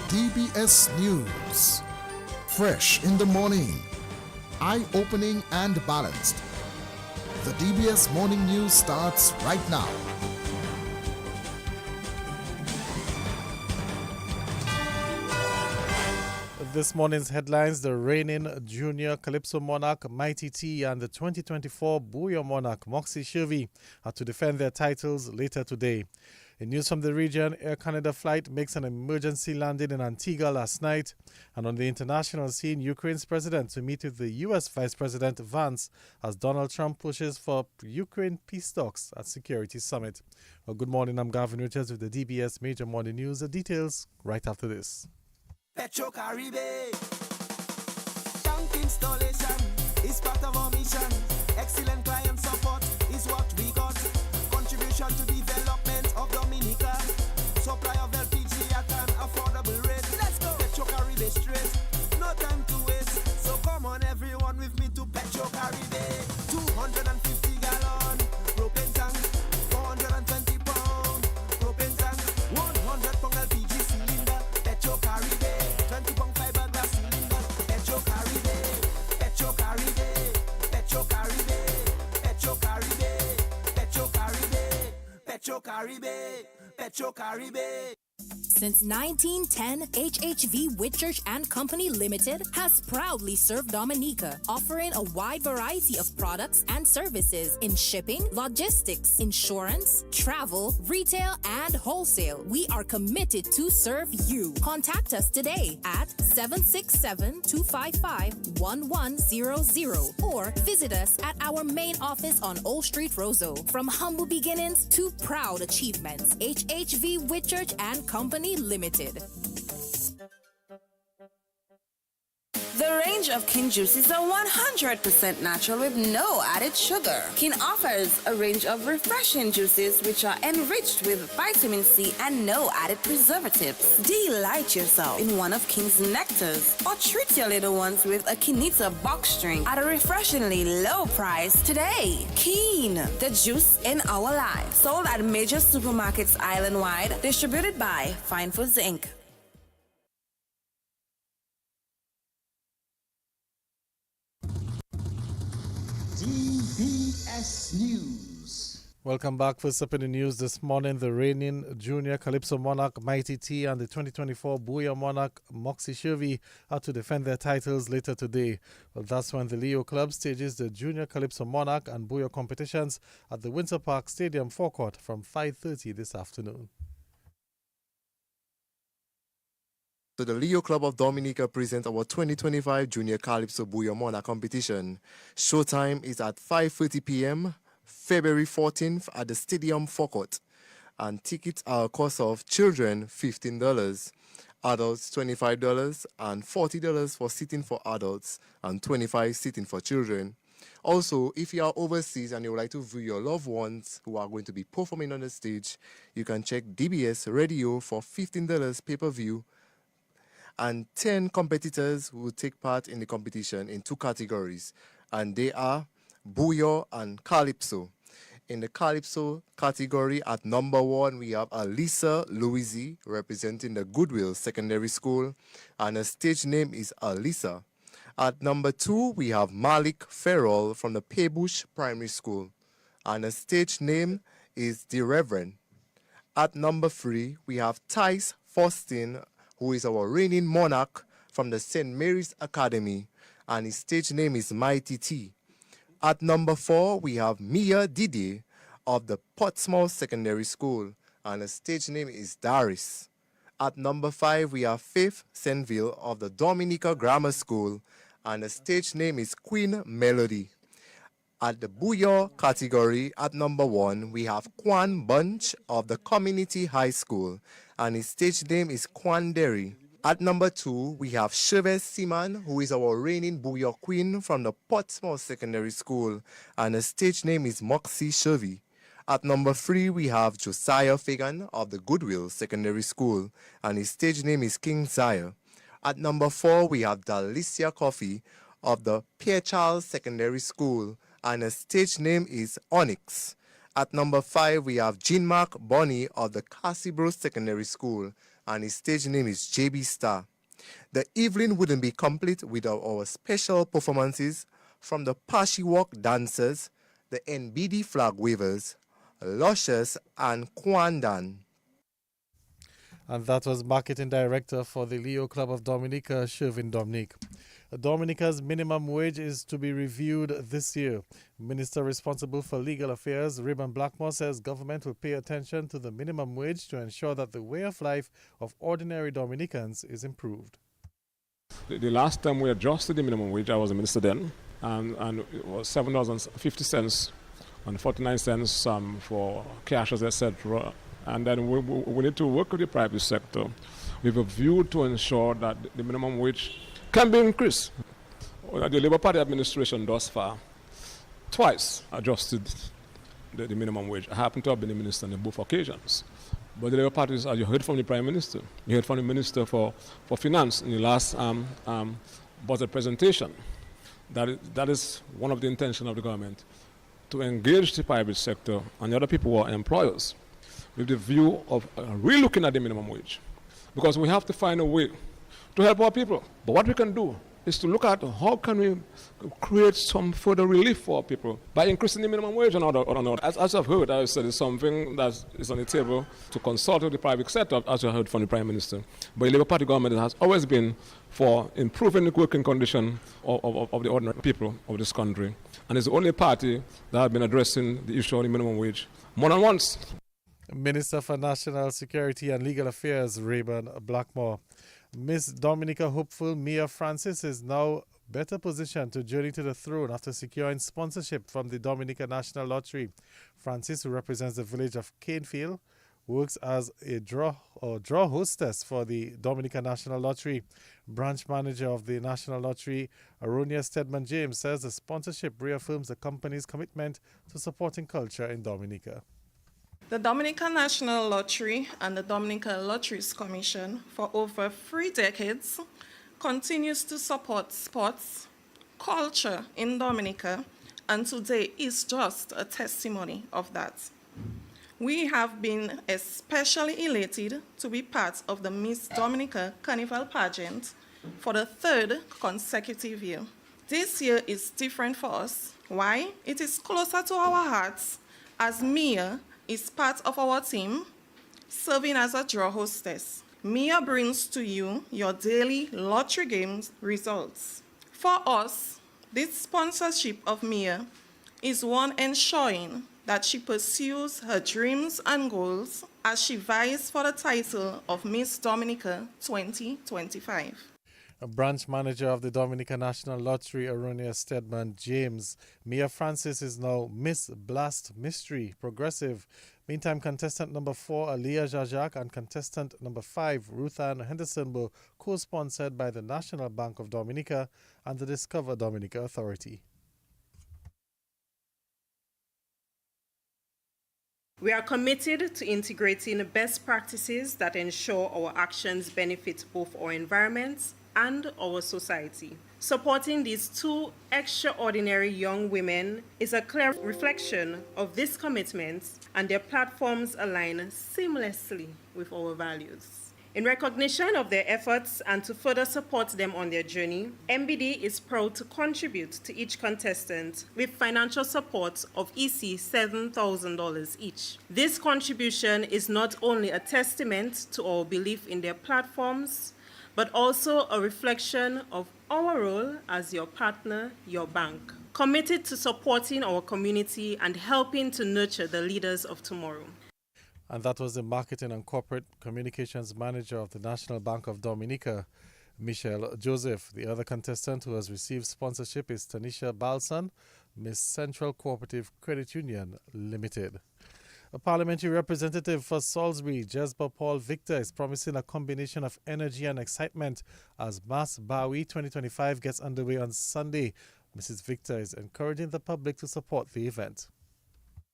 DBS News. Fresh in the morning. Eye-opening and balanced. The DBS Morning News starts right now. This morning's headlines: the reigning junior Calypso monarch Mighty T and the 2024 Booyah monarch Moxie Shirvey are to defend their titles later today. In news from the region, Air Canada flight makes an emergency landing in Antigua last night. And on the international scene, Ukraine's president to meet with the U.S. Vice President Vance as Donald Trump pushes for Ukraine peace talks at Security Summit. Well, good morning, I'm Gavin Richards with the DBS Major Morning News. The details right after this. Petro Caribbean. Tank installation is part of our mission. Excellent client support is what we got. Contribution to development of Dominica. Supply of LPG at an affordable rate. Let's go. Petro Caribbean straight. No time to waste. So come on everyone with me to Petro Caribbean. 250 gallon propane tank. 420 pound propane tank. 100 pound LPG cylinder. Petro Caribbean. 20 pound fiberglass cylinder. Petro Caribbean. Petro Caribbean. Petro Caribbean. Petro Caribbean. Petro Caribbean. Petro Caribbean. Petro Caribbean. Since 1910, HHV Whitchurch and Company Limited has proudly served Dominica, offering a wide variety of products and services in shipping, logistics, insurance, travel, retail, and wholesale. We are committed to serve you. Contact us today at 767-255-1100 or visit us at our main office on Old Street, Roseau. From humble beginnings to proud achievements, HHV Whitchurch and Company Limited. The range of Kin juices are 100% natural with no added sugar. Kin offers a range of refreshing juices which are enriched with vitamin C and no added preservatives. Delight yourself in one of Kin's nectars or treat your little ones with a Kinita box drink at a refreshingly low price today. Kin, the juice in our lives. Sold at major supermarkets island-wide. Distributed by Fine Foods Inc. DBS News. Welcome back. First up in the news this morning, the reigning junior Calypso monarch Mighty T and the 2024 Booyah monarch Moxie Shirvey are to defend their titles later today. Well, that's when the Leo Club stages the junior Calypso monarch and Booyah competitions at the Windsor Park Stadium forecourt from 5:30 this afternoon. So the Leo Club of Dominica presents our 2025 Junior Calypso Booyah Monarch competition. Showtime is at 5:30 p.m. February 14th at the Stadium forecourt. And tickets are a cost of children $15, adults $25, and $40 for seating for adults and $25 seating for children. Also, if you are overseas and you would like to view your loved ones who are going to be performing on the stage, you can check DBS Radio for $15 pay-per-view. And 10 competitors will take part in the competition in two categories, and they are Booyah and Calypso. In the Calypso category, at number 1, we have Alisa Louisi, representing the Goodwill Secondary School, and her stage name is Alisa. At number 2, we have Malik Ferrell from the Paybush Primary School, and her stage name is The Reverend. At number 3, we have Tice Faustin, who is our reigning monarch from the St. Mary's Academy, and his stage name is Mighty T. At number 4, we have Mia Didi of the Portsmouth Secondary School, and her stage name is Darius. At number 5, we have Faith Senville of the Dominica Grammar School, and her stage name is Queen Melody. At the Booyah category, at number 1, we have Kwan Bunch of the Community High School, and his stage name is Kwan Derry. At number 2, we have Cheves Seaman, who is our reigning Booyah Queen from the Portsmouth Secondary School, and her stage name is Moxie Shirvey. At number 3, we have Josiah Fagan of the Goodwill Secondary School, and his stage name is King Zaya. At number 4, we have Dalicia Coffey of the Pierre Charles Secondary School, and her stage name is Onyx. At number 5, we have Jean-Marc Bonny of the Cassibro Secondary School, and his stage name is JB Star. The evening wouldn't be complete without our special performances from the Pashi Walk dancers, the NBD flag wavers, Luscious and Kwandan. And that was Marketing Director for the Leo Club of Dominica, Shervin Dominique. Dominica's minimum wage is to be reviewed this year. Minister responsible for legal affairs, Rayburn Blackmore, says government will pay attention to the minimum wage to ensure that the way of life of ordinary Dominicans is improved. The last time we adjusted the minimum wage, I was a minister then, and it was $7.50 and 49 cents for cashiers, etc. And then we need to work with the private sector with a view to ensure that the minimum wage can be increased. The Labour Party administration thus far twice adjusted the minimum wage. I happen to have been a minister on both occasions. But the Labour Party, as you heard from the Prime Minister, you heard from the Minister for Finance in the last budget presentation, that is one of the intentions of the government, to engage the private sector and the other people who are employers with the view of re-looking at the minimum wage. Because we have to find a way to help our people. But what we can do is to look at how can we create some further relief for our people by increasing the minimum wage or not. As I've heard, I said it's something that is on the table to consult with the private sector, as you heard from the Prime Minister. But the Labour Party government has always been for improving the working condition of the ordinary people of this country. And it's the only party that has been addressing the issue of the minimum wage more than once. Minister for National Security and Legal Affairs, Rayburn Blackmore. Miss Dominica hopeful Mia Francis is now better positioned to journey to the throne after securing sponsorship from the Dominica National Lottery. Francis, who represents the village of Canefield, works as a draw hostess for the Dominica National Lottery. Branch manager of the National Lottery, Aronia Stedman James, says the sponsorship reaffirms the company's commitment to supporting culture in Dominica. The Dominica National Lottery and the Dominica Lotteries Commission for over 3 decades continues to support sports, culture in Dominica, and today is just a testimony of that. We have been especially elated to be part of the Miss Dominica Carnival pageant for the 3rd consecutive year. This year is different for us. Why? It is closer to our hearts as Mia is part of our team, serving as a draw hostess. Mia brings to you your daily lottery games results. For us, this sponsorship of Mia is one ensuring that she pursues her dreams and goals as she vies for the title of Miss Dominica 2025. A branch manager of the Dominica National Lottery, Aronia Stedman James. Mia Francis is now Miss Blast Mystery Progressive. Meantime, contestant number 4, Aliyah Jajak, and contestant number 5, Ruth Ann Henderson, were co-sponsored by the National Bank of Dominica and the Discover Dominica Authority. We are committed to integrating best practices that ensure our actions benefit both our environment and our society. Supporting these 2 extraordinary young women is a clear reflection of this commitment, and their platforms align seamlessly with our values. In recognition of their efforts and to further support them on their journey, MBD is proud to contribute to each contestant with financial support of EC $7,000 each. This contribution is not only a testament to our belief in their platforms, but also a reflection of our role as your partner, your bank, committed to supporting our community and helping to nurture the leaders of tomorrow. And that was the Marketing and Corporate Communications Manager of the National Bank of Dominica, Michelle Joseph. The other contestant who has received sponsorship is Tanisha Balson, Miss Central Cooperative Credit Union Limited. A parliamentary representative for Salsbury, Jezba Paul Victor, is promising a combination of energy and excitement as Mass Bowie 2025 gets underway on Sunday. Mrs. Victor is encouraging the public to support the event.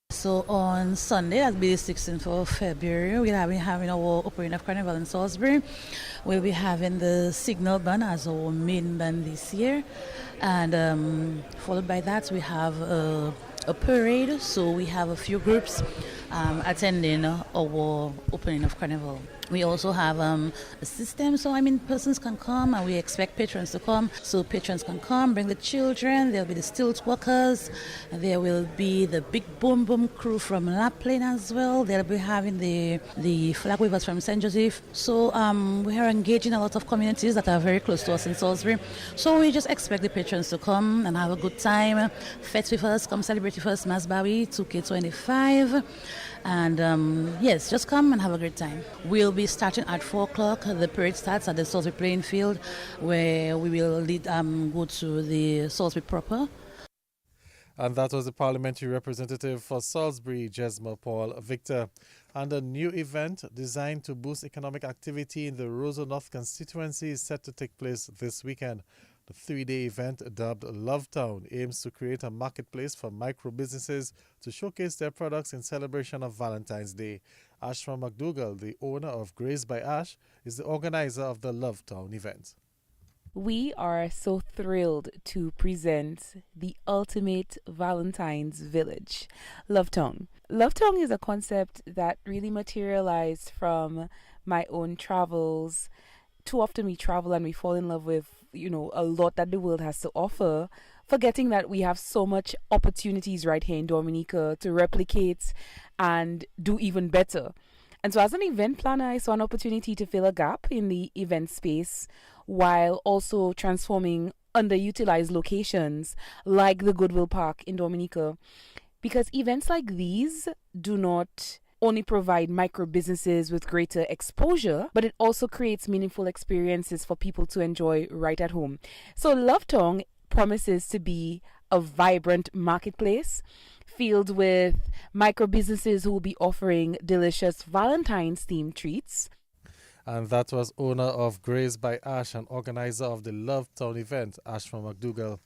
So on Sunday, that'll be the 16th of February, we'll be having our Operating of Carnival in Salisbury. We'll be having the Signal Band as our main band this year. And followed by that, we have a parade. So we have a few groups attending our Opening of Carnival. We also have a system, so persons can come, and we expect patrons to come. So patrons can come, bring the children. There'll be the stilt walkers. There will be the big boom boom crew from Lapland as well. They'll be having the flag wavers from St. Joseph. So we are engaging a lot of communities that are very close to us in Salisbury. So we just expect the patrons to come and have a good time. Fete with us, come celebrate with us, Masbawi 2K25. And yes, just come and have a great time. We'll be starting at 4 o'clock. The parade starts at the Salisbury playing field, where we will go to the Salisbury proper. And that was the parliamentary representative for Salisbury, Jesma Paul Victor. And a new event designed to boost economic activity in the Roseau North constituency is set to take place this weekend. The 3-day event, dubbed Love Town, aims to create a marketplace for micro businesses to showcase their products in celebration of Valentine's Day. Ashma McDougall, the owner of Grace by Ash, is the organizer of the Love Town event. We are so thrilled to present the ultimate Valentine's village, Love Town. Love Town is a concept that really materialized from my own travels. Too often we travel and we fall in love with, a lot that the world has to offer, forgetting that we have so much opportunities right here in Dominica to replicate and do even better. And so as an event planner, I saw an opportunity to fill a gap in the event space while also transforming underutilized locations like the Goodwill Park in Dominica. Because events like these do not only provide micro businesses with greater exposure, but it also creates meaningful experiences for people to enjoy right at home. So Love Town promises to be a vibrant marketplace filled with micro businesses who will be offering delicious Valentine's themed treats. And that was owner of Grace by Ash and organizer of the Love Town event, Ashma McDougall.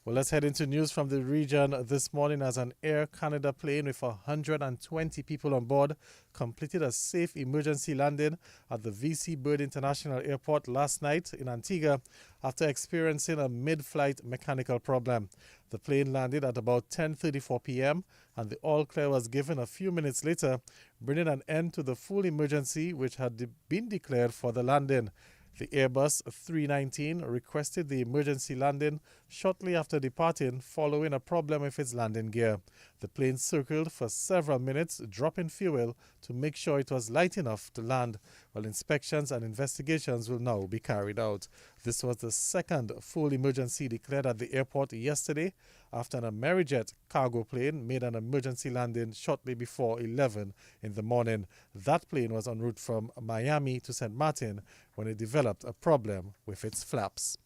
Well, let's head into news from the region this morning as an Air Canada plane with 120 people on board completed a safe emergency landing at the VC Bird International Airport last night in Antigua after experiencing a mid-flight mechanical problem. The plane landed at about 10:34 p.m. and the all clear was given a few minutes later, bringing an end to the full emergency which had been declared for the landing. The Airbus 319 requested the emergency landing shortly after departing following a problem with its landing gear. The plane circled for several minutes, dropping fuel to make sure it was light enough to land, while inspections and investigations will now be carried out. This was the second full emergency declared at the airport yesterday after an Amerijet cargo plane made an emergency landing shortly before 11 in the morning. That plane was en route from Miami to St. Martin when it developed a problem with its flaps.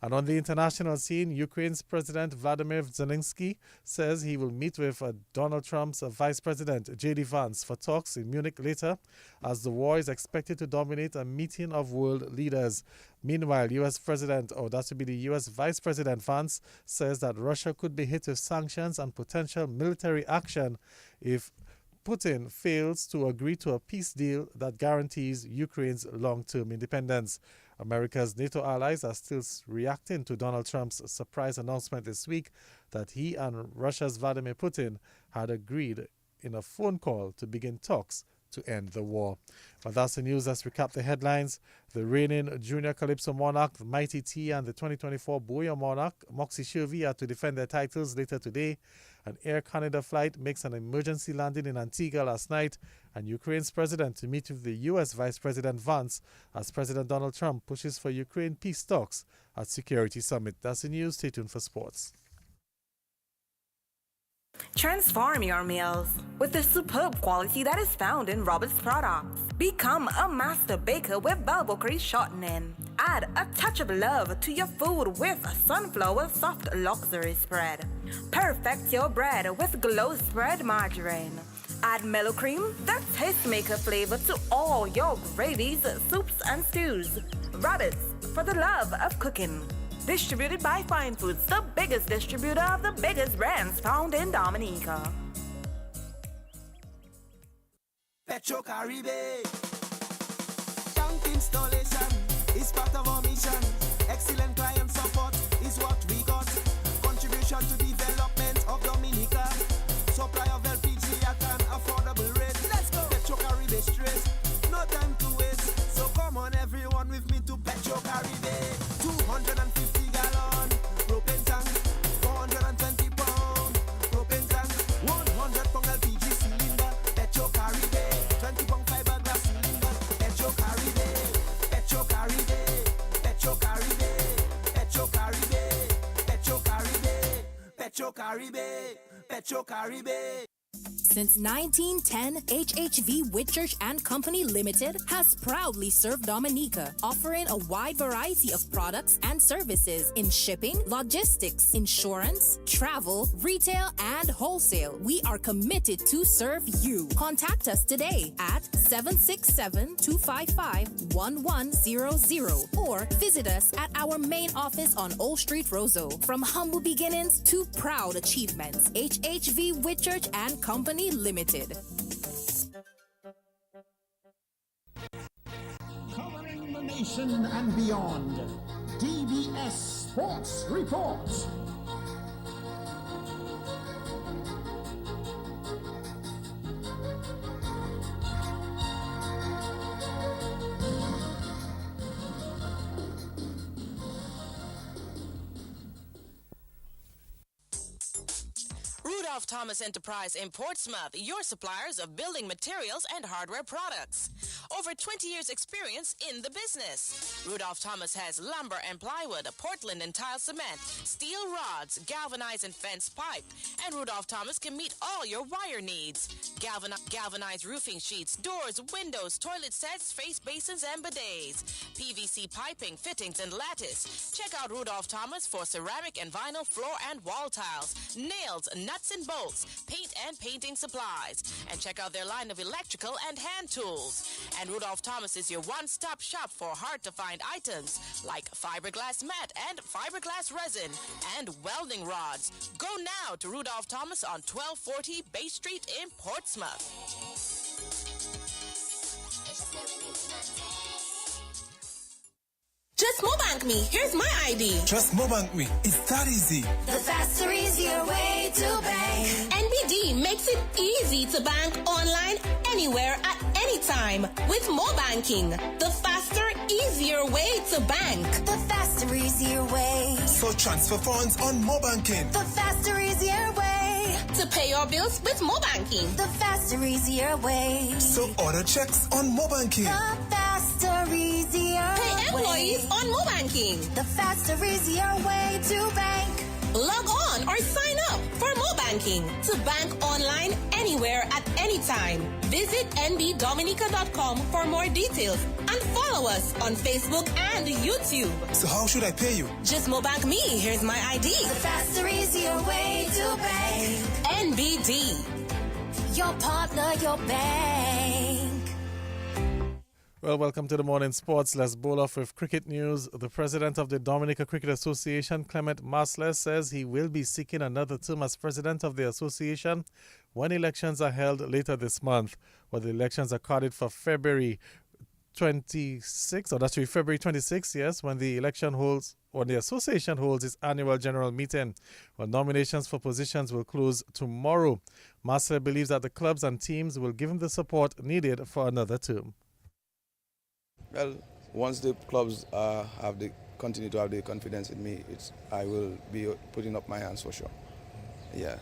And on the international scene, Ukraine's President Vladimir Zelensky says he will meet with Donald Trump's Vice President J.D. Vance for talks in Munich later, as the war is expected to dominate a meeting of world leaders. Meanwhile, U.S. President, or that would be the U.S. Vice President Vance, says that Russia could be hit with sanctions and potential military action if Putin fails to agree to a peace deal that guarantees Ukraine's long-term independence. America's NATO allies are still reacting to Donald Trump's surprise announcement this week that he and Russia's Vladimir Putin had agreed in a phone call to begin talks to end the war. Well, that's the news. Let's recap the headlines. The reigning junior Calypso monarch, the Mighty T, and the 2024 Bouillon monarch, Moxie Shervy, are to defend their titles later today. An Air Canada flight makes an emergency landing in Antigua last night, and Ukraine's president to meet with the U.S. Vice President Vance as President Donald Trump pushes for Ukraine peace talks at Security Summit. That's the news. Stay tuned for sports. Transform your meals with the superb quality that is found in Robert's products. Become a master baker with Balbocry shortening. Add a touch of love to your food with Sunflower Soft Luxury Spread. Perfect your bread with Glow Spread Margarine. Add mellow cream, the tastemaker flavor to all your gravies, soups, and stews. Robert's, for the love of cooking. Distributed by Fine Foods, the biggest distributor of the biggest brands found in Dominica. Petro Caribe. Tank installation is part of our mission. Excellent client support is what we got. Contribution to development of Dominica. Supply of LPG at an affordable rate. Let's go. Petro Caribe straight. No time to waste. Petro Caribe, Petro Caribe, Petro Caribe, Petro Caribe, Petro Caribe. Since 1910, HHV Whitchurch and Company Limited has proudly served Dominica, offering a wide variety of products and services in shipping, logistics, insurance, travel, retail, and wholesale. We are committed to serve you. Contact us today at 767-255-1100 or visit us at our main office on Old Street, Roseau. From humble beginnings to proud achievements, HHV Whitchurch and Company Limited. Covering the nation and beyond, DBS Sports Report. Rudolph Thomas Enterprise in Portsmouth, your suppliers of building materials and hardware products. Over 20 years experience in the business. Rudolph Thomas has lumber and plywood, Portland and tile cement, steel rods, galvanized and fence pipe, and Rudolph Thomas can meet all your wire needs. Galvanized roofing sheets, doors, windows, toilet sets, face basins, and bidets. PVC piping, fittings, and lattice. Check out Rudolph Thomas for ceramic and vinyl floor and wall tiles, nails, nuts and bolts, paint and painting supplies. And check out their line of electrical and hand tools. And Rudolph Thomas is your one-stop shop for hard-to-find items like fiberglass mat and fiberglass resin and welding rods. Go now to Rudolph Thomas on 1240 Bay Street in Portsmouth. Just Mobank me. Here's my ID. Just Mobank me. It's that easy. The faster, easier way to bank. NBD makes it easy to bank online, anywhere, at any time with Mobanking. The faster, easier way to bank. The faster, easier way. So transfer funds on Mobanking. The faster, easier way. To pay your bills with Mobanking. The faster, easier way. So order checks on Mobanking. The faster, easier Pay employees way. on Mobanking. The faster, easier way to bank. Log on or sign up for Mobanking to bank online anywhere at any time. Visit nbdominica.com for more details and follow us on Facebook and YouTube. So how should I pay you? Just Mobank me. Here's my ID. The faster, easier way to bank. NBD. Your partner, your bank. Well, welcome to the morning sports. Let's bowl off with cricket news. The president of the Dominica Cricket Association, Clement Masler, says he will be seeking another term as president of the association when elections are held later this month. Well, the elections are carded for February 26th, or that's February 26th, yes, when the association holds its annual general meeting. Well, nominations for positions will close tomorrow. Masler believes that the clubs and teams will give him the support needed for another term. Well, once the clubs continue to have the confidence in me, I will be putting up my hands for sure. Yeah.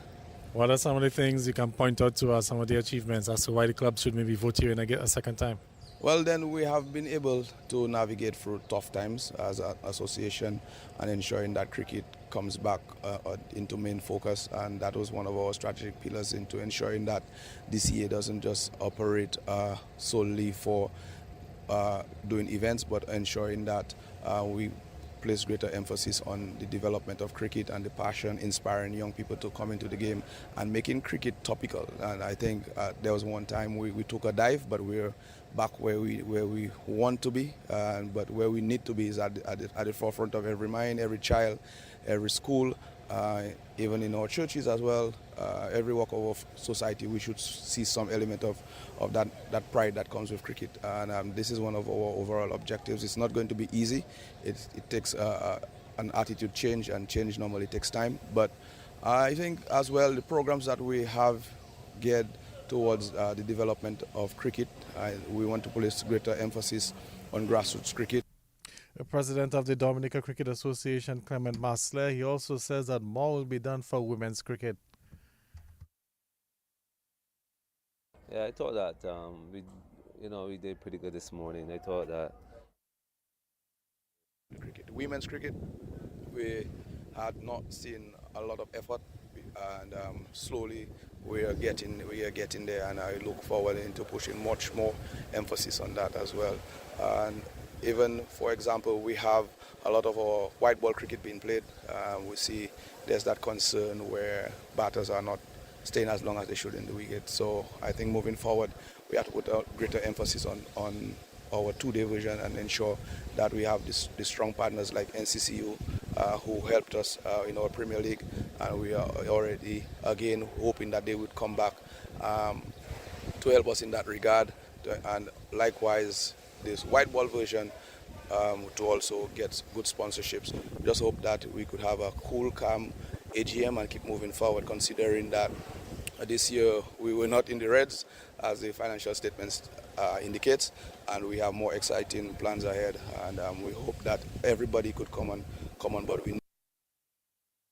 What are some of the things you can point out to as some of the achievements as to why the club should maybe vote you in a second time? Well, then we have been able to navigate through tough times as an association and ensuring that cricket comes back into main focus, and that was one of our strategic pillars into ensuring that DCA doesn't just operate solely for doing events, but ensuring that we place greater emphasis on the development of cricket and the passion, inspiring young people to come into the game and making cricket topical. And I think there was one time we took a dive, but we're back where we want to be, but where we need to be is at the forefront of every mind, every child, every school, even in our churches as well. Every walk of society, we should see some element of that pride that comes with cricket, and this is one of our overall objectives. It's not going to be easy. It takes an attitude change, and change normally takes time, but I think as well the programs that we have geared towards the development of cricket, we want to place greater emphasis on grassroots cricket. The president of the Dominica Cricket Association, Clement Masler, he also says that more will be done for women's cricket. Yeah, I thought that we did pretty good this morning. I thought that women's cricket, we had not seen a lot of effort, and slowly we are getting there, and I look forward into pushing much more emphasis on that as well. And even, for example, we have a lot of our white ball cricket being played. We see there's that concern where batters are not staying as long as they should in the wicket. So I think moving forward, we have to put a greater emphasis on our two-day version and ensure that we have these strong partners like NCCU who helped us in our Premier League, and we are already again hoping that they would come back to help us in that regard, and likewise this white ball version to also get good sponsorships. Just hope that we could have a cool, calm AGM and keep moving forward, considering that this year we were not in the reds as the financial statements indicates, and we have more exciting plans ahead, and we hope that everybody could come on board.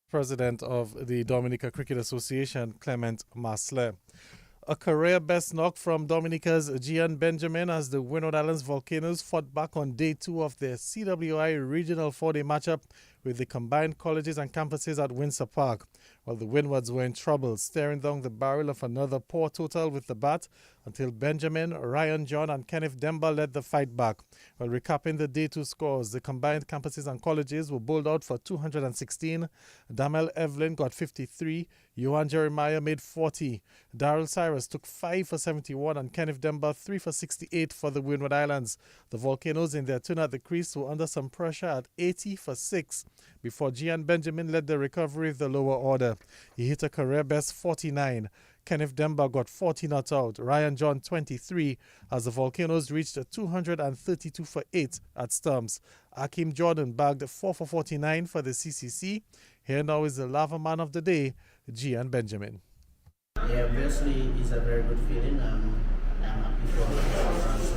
President of the Dominica Cricket Association, Clement Masler. A career best knock from Dominica's Gian Benjamin as the Windward Islands Volcanoes fought back on day 2 of their CWI Regional 4-day matchup with the combined colleges and campuses at Windsor Park. While the Windwards were in trouble, staring down the barrel of another poor total with the bat until Benjamin, Ryan John and Kenneth Demba led the fight back. While recapping the day 2 scores, the combined campuses and colleges were bowled out for 216. Damel Evelyn got 53. Johan Jeremiah made 40. Daryl Cyrus took 5 for 71 and Kenneth Demba 3 for 68 for the Windward Islands. The Volcanoes in their turn at the crease were under some pressure at 80 for 6 before Gian Benjamin led the recovery of the lower order. He hit a career best 49. Kenneth Demba got 40 not out. Ryan John 23 as the Volcanoes reached a 232 for 8 at stumps. Akeem Jordan bagged 4 for 49 for the CCC. Here now is the lava man of the day, Gian Benjamin. Yeah, obviously it's a very good feeling. I'm happy for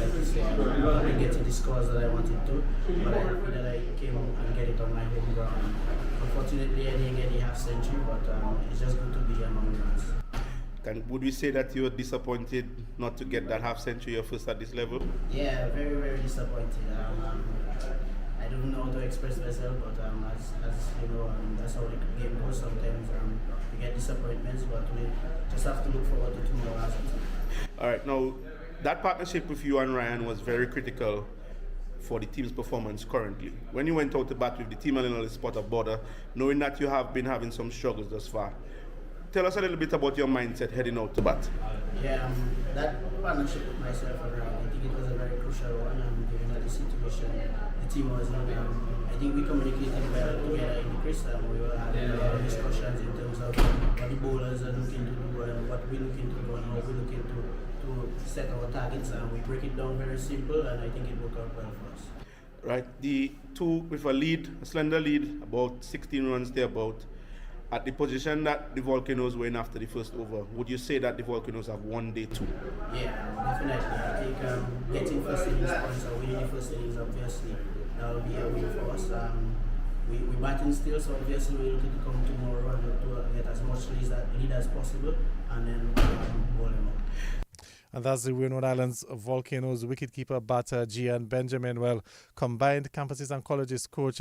like to say, I didn't get to the scores that I wanted to, but I feel that I came and get it on my home ground. Unfortunately, I didn't get the half century, but it's just good to be among runs. And would we say that you're disappointed not to get that half century your first at this level? Yeah, very, very disappointed. I don't know how to express myself, but as you know, that's how the game goes sometimes. We get disappointments, but we just have to look forward to tomorrow. All right, now that partnership with you and Ryan was very critical for the team's performance currently. When you went out to bat with the team and in the spot of border, knowing that you have been having some struggles thus far, tell us a little bit about your mindset heading out to bat. Yeah, that partnership with myself and Ryan, I think it was a very crucial one. Given the situation the team was in, I think we communicated well together in the crease. We were having a lot of discussions in terms of what the bowlers are looking to do and what we're looking to do and how we're looking to set our targets, and we break it down very simple, and I think it worked out well for us. Right, the two with a slender lead, about 16 runs thereabout, at the position that the Volcanoes were in after the first over, would you say that the Volcanoes have won day 2? Yeah, definitely. I think getting first innings points or winning the first innings, obviously, that will be a win for us. We're batting still, so obviously we're looking to come tomorrow and to get as much lead as possible, and then bowl them up. And that's the Windward Islands Volcanoes wicketkeeper batter Gian Benjamin. Well, combined campuses and colleges coach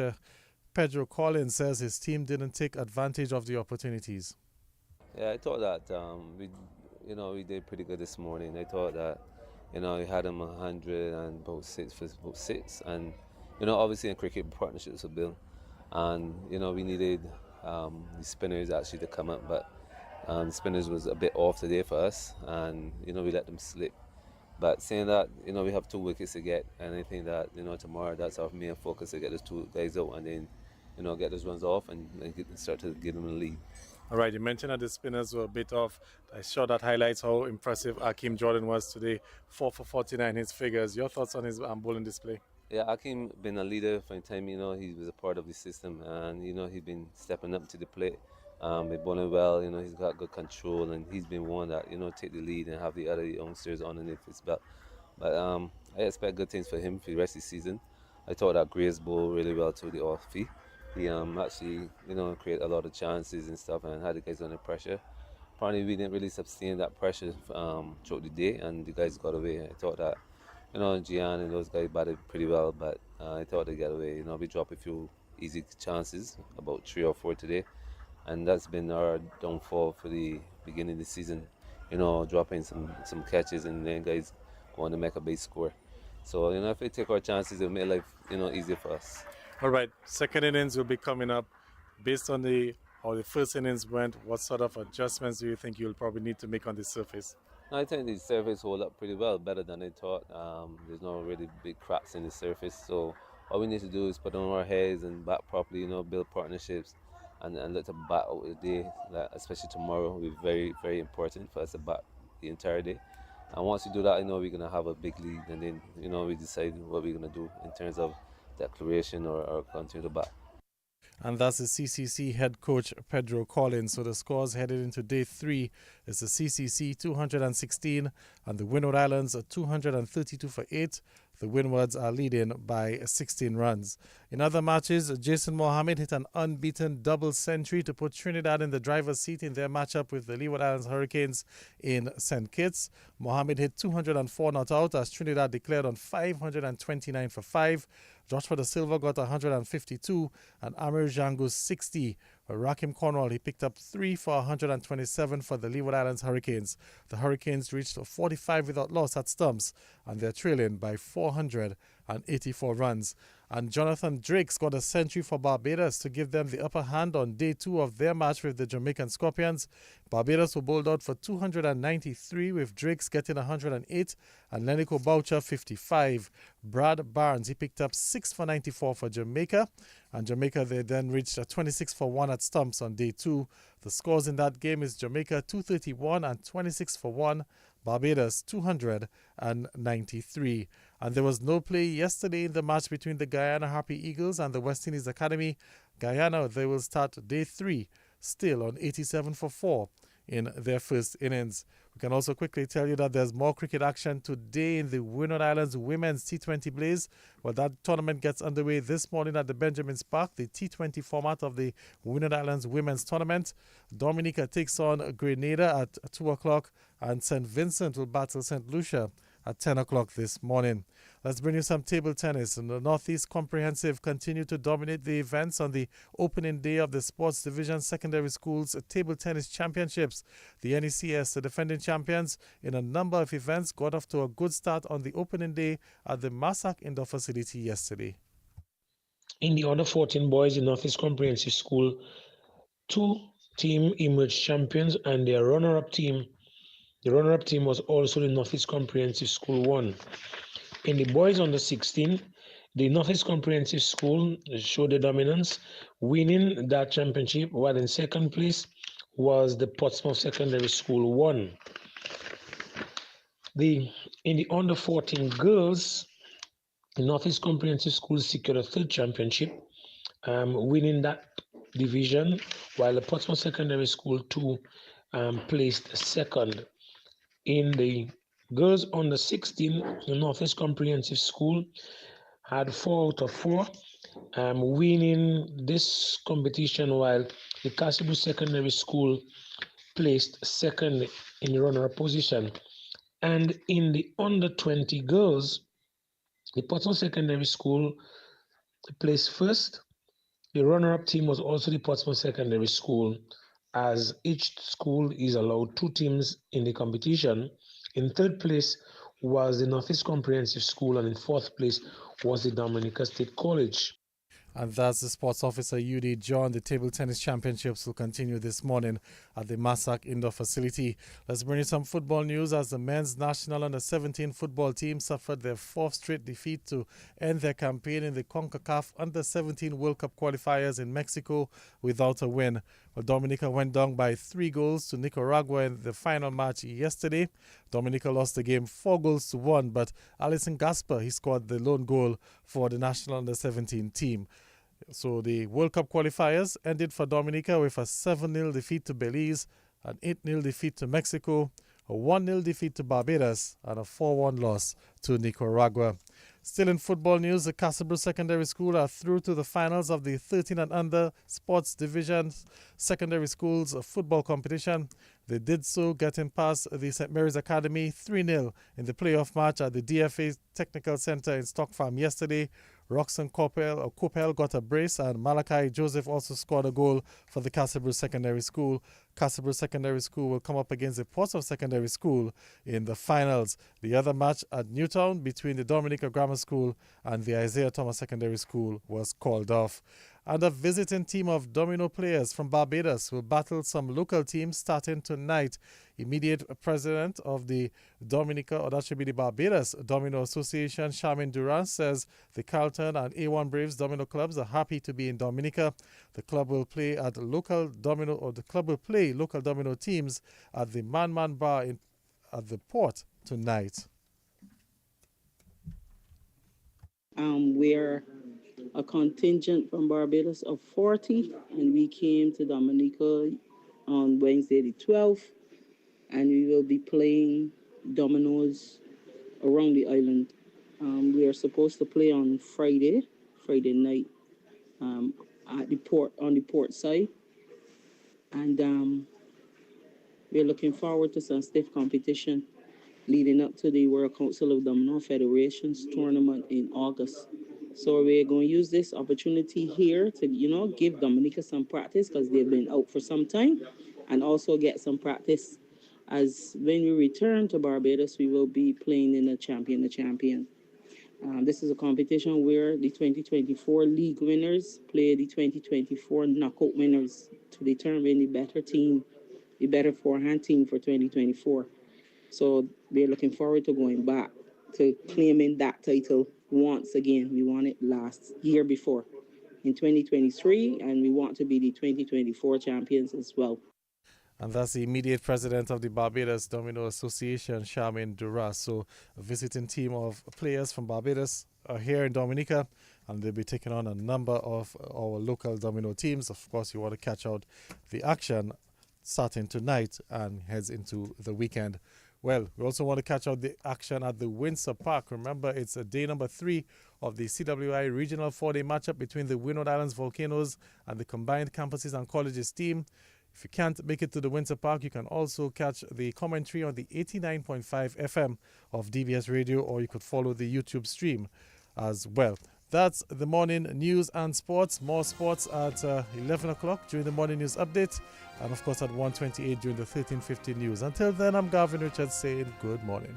Pedro Collins says his team didn't take advantage of the opportunities. Yeah, I thought that we did pretty good this morning. I thought that we had them 100 and about 6, and obviously in cricket partnerships are built, and we needed the spinners actually to come up, but the spinners was a bit off today for us, and we let them slip. But saying that, we have 2 wickets to get, and I think that tomorrow that's our main focus, to get those 2 guys out and then get those runs off and start to give them a lead. All right, you mentioned that the spinners were a bit off. I saw that highlights how impressive Akeem Jordan was today. 4 for 49, his figures. Your thoughts on his bowling display? Yeah, Akeem been a leader for a time. He was a part of the system, and he's been stepping up to the plate. Been bowling well. He's got good control, and he's been one that take the lead and have the other youngsters underneath his belt. But I expect good things for him for the rest of the season. I thought that Grace bowled really well to the off-feet. He actually, created a lot of chances and stuff and had the guys under pressure. Apparently, we didn't really sustain that pressure throughout the day, and the guys got away. I thought that Gian and those guys batted pretty well, but I thought they got away. We dropped a few easy chances, about 3 or 4 today, and that's been our downfall for the beginning of the season. Dropping some catches and then guys want to make a base score. So if we take our chances, it'll make life easier for us. All right, second innings will be coming up. Based on how the first innings went, what sort of adjustments do you think you'll probably need to make on the surface? I think the surface hold up pretty well, better than I thought. There's no really big cracks in the surface, so all we need to do is put on our heads and bat properly, build partnerships, and let the bat out the day, especially tomorrow, will be very, very important for us to bat the entire day. And once we do that, we're going to have a big lead, and then, we decide what we're going to do in terms of declaration or continue to bat. And that's the CCC head coach Pedro Collins. So the scores headed into day 3 is the CCC 216 and the Windward Islands 232 for 8. The Windwards are leading by 16 runs. In other matches, Jason Mohammed hit an unbeaten double century to put Trinidad in the driver's seat in their matchup with the Leeward Islands Hurricanes in St. Kitts. Mohammed hit 204 not out as Trinidad declared on 529 for 5. Joshua Da Silva got 152 and Amir Jangu 60. Rakim Cornwall, he picked up 3 for 127 for the Leeward Islands Hurricanes. The Hurricanes reached 45 without loss at stumps and they're trailing by 484 runs. And Jonathan Drake scored a century for Barbados to give them the upper hand on day 2 of their match with the Jamaican Scorpions. Barbados were bowled out for 293 with Drakes getting 108 and Lenico Boucher 55. Brad Barnes, he picked up 6 for 94 for Jamaica. And Jamaica, they then reached 26 for 1 at stumps on day 2. The scores in that game is Jamaica 231 and 26 for 1. Barbados 293. And there was no play yesterday in the match between the Guyana Happy Eagles and the West Indies Academy. Guyana, they will start day 3 still on 87 for 4 in their first innings. We can also quickly tell you that there's more cricket action today in the Windward Islands Women's T20 Blaze. Well, that tournament gets underway this morning at the Benjamin Park, the T20 format of the Windward Islands Women's Tournament. Dominica takes on Grenada at 2 o'clock and St. Vincent will battle St. Lucia at 10 o'clock this morning. Let's bring you some table tennis. And the Northeast Comprehensive continue to dominate the events on the opening day of the Sports Division Secondary Schools Table Tennis Championships. The NECS, the defending champions, in a number of events, got off to a good start on the opening day at the Massac Indoor Facility yesterday. In the under 14 boys in Northeast Comprehensive School, 2 teams emerged champions and their runner-up team. The runner-up team was also the Northeast Comprehensive School 1. In the boys under 16, the Northeast Comprehensive School showed the dominance, winning that championship, while in second place was the Portsmouth Secondary School 1. In the under 14 girls, the Northeast Comprehensive School secured a 3rd championship, winning that division, while the Portsmouth Secondary School 2 placed 2nd. In the girls under 16, the Northeast Comprehensive School had 4 out of 4, winning this competition, while the Casibu Secondary School placed 2nd in the runner-up position. And in the under 20 girls, the Portsmouth Secondary School placed 1st. The runner-up team was also the Portsmouth Secondary School, as each school is allowed 2 teams in the competition. In 3rd place was the Northeast Comprehensive School, and in 4th place was the Dominica State College. And that's the sports officer, UD John. The table tennis championships will continue this morning at the Massac Indoor Facility. Let's bring you some football news as the men's national under-17 football team suffered their 4th straight defeat to end their campaign in the CONCACAF under-17 World Cup qualifiers in Mexico without a win. Well, Dominica went down by 3 goals to Nicaragua in the final match yesterday. Dominica lost the game 4-1, but Alison Gasper, he scored the lone goal for the national under-17 team. So the World Cup qualifiers ended for Dominica with a 7-0 defeat to Belize, an 8-0 defeat to Mexico, a 1-0 defeat to Barbados, and a 4-1 loss to Nicaragua. Still in football news, the Castlebrook Secondary School are through to the finals of the 13 and under sports division secondary schools football competition. They did so, getting past the St. Mary's Academy 3-0 in the playoff match at the DFA Technical Center in Stock Farm yesterday. Roxanne Coppell got a brace, and Malachi Joseph also scored a goal for the Castlebrook Secondary School. Castlebrook Secondary School will come up against the Portsmouth Secondary School in the finals. The other match at Newtown between the Dominica Grammar School and the Isaiah Thomas Secondary School was called off. And a visiting team of Domino players from Barbados will battle some local teams starting tonight. Immediate president of the Dominica, or that should be the Barbados Domino Association, Charmaine Durant, says the Carlton and A1 Braves Domino clubs are happy to be in Dominica. The club will play local Domino teams at the Man Bar at the port tonight. We're a contingent from Barbados of 40, and we came to Dominica on Wednesday the 12th, and we will be playing dominoes around the island. We are supposed to play on Friday night at the port, on the port side, and we're looking forward to some stiff competition leading up to the World Council of Domino Federations tournament in August. So we're going to use this opportunity here to, give Dominica some practice, because they've been out for some time, and also get some practice, as when we return to Barbados, we will be playing in a champion. This is a competition where the 2024 league winners play the 2024 knockout winners to determine the better team, the better forehand team for 2024. So we're looking forward to going back to claiming that title once again. We won it last year before in 2023, and we want to be the 2024 champions as well. And that's the immediate president of the Barbados Domino Association, Charmaine Duras. So a visiting team of players from Barbados are here in Dominica, and they'll be taking on a number of our local domino teams. Of course, you want to catch out the action starting tonight and heads into the weekend. Well, we also want to catch out the action at the Windsor Park. Remember, it's day number 3 of the CWI Regional 4-day matchup between the Windward Islands Volcanoes and the combined campuses and colleges team. If you can't make it to the Windsor Park, you can also catch the commentary on the 89.5 FM of DBS Radio, or you could follow the YouTube stream as well. That's the morning news and sports. More sports at 11 o'clock during the morning news update, and of course at 1:28 during the 13:50 news. Until then, I'm Gavin Richards saying good morning.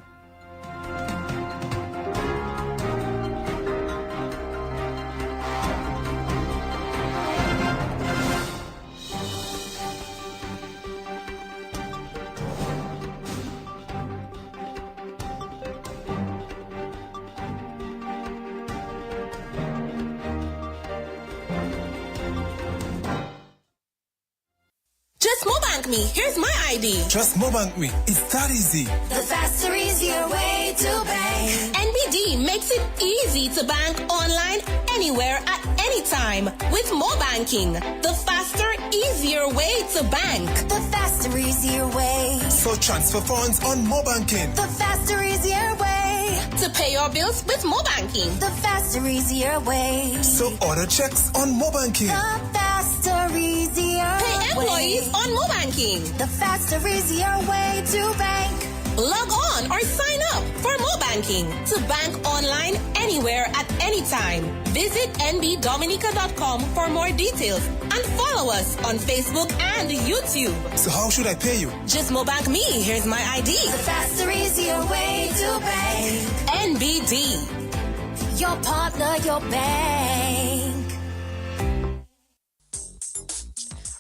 Just Mobank me. Here's my ID. Just Mobank me. It's that easy. The faster, easier way to bank. NBD makes it easy to bank online, anywhere, at any time with Mobanking. The faster, easier way to bank. The faster, easier way. So transfer funds on Mobanking. The faster, easier way. To pay your bills with Mobanking. The faster, easier way. So order checks on Mobanking. The faster, easier Pay employees on Mobanking. The faster, easier way to bank. Log on or sign up for Mobanking to bank online, anywhere, at any time. Visit nbdominica.com for more details and follow us on Facebook and YouTube. So how should I pay you? Just Mobank me. Here's my ID. The faster, easier way to bank. NBD. Your partner, your bank.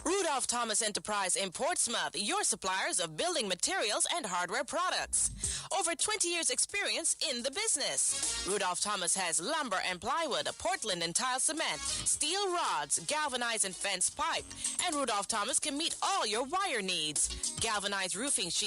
Rudolph Thomas Enterprise in Portsmouth, your suppliers of building materials and hardware products. Over 20 years experience in the business. Rudolph Thomas has lumber and plywood, Portland and tile cement, steel rods, galvanized and fence pipe. And Rudolph Thomas can meet all your wire needs. Galvanized roofing sheets.